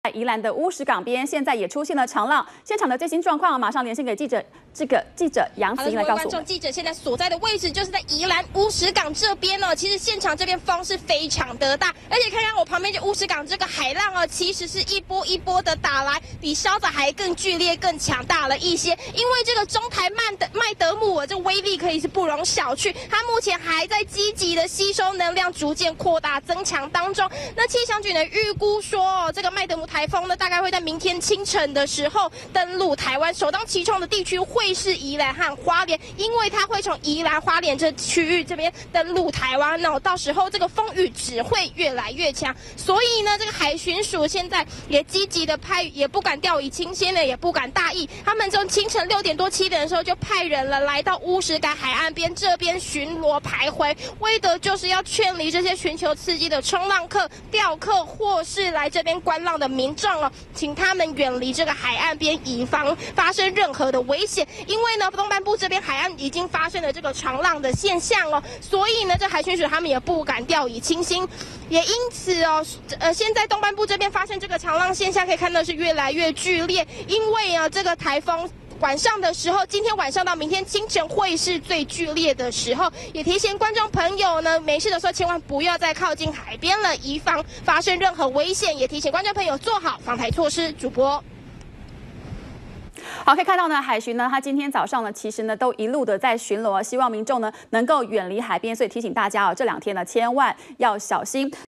在宜兰的乌石港边，现在也出现了长浪。现场的最新状况，马上连线给记者杨子英来告诉我们。记者现在所在的位置就是在宜兰乌石港这边哦。其实现场这边风是非常的大，而且看看我旁边这乌石港这个海浪哦，其实是一波一波的打来，比烧子还更剧烈、更强大了一些。因为这个中台麦德姆这威力可以是不容小觑，它目前还在积极的吸收能量，逐渐扩大增强当中。那气象局呢预估说，这个麦德姆台风呢，大概会在明天清晨的时候登陆台湾，首当其冲的地区会是宜兰和花莲，因为它会从宜兰花莲这区域这边登陆台湾哦，到时候这个风雨只会越来越强，所以呢，这个海巡署现在也积极的派，也不敢掉以轻心呢，也不敢大意，他们从清晨6点多7点的时候就派人了来到乌石港海岸边这边巡逻徘徊，为的就是要劝离这些寻求刺激的冲浪客、钓客或是来这边观浪的民众哦，请他们远离这个海岸边，以防发生任何的危险。因为呢，东半部这边海岸已经发生了这个长浪的现象哦，所以呢，这海巡署他们也不敢掉以轻心，也因此哦，现在东半部这边发生这个长浪现象，可以看到是越来越剧烈，因为啊，这个台风。晚上的时候，今天晚上到明天清晨会是最剧烈的时候，也提醒观众朋友呢，没事的时候千万不要再靠近海边了，以防发生任何危险。也提醒观众朋友做好防台措施。主播。好，可以看到呢，海巡呢，他今天早上呢，其实呢都一路的在巡逻，希望民众呢能够远离海边，所以提醒大家哦，这2天呢千万要小心。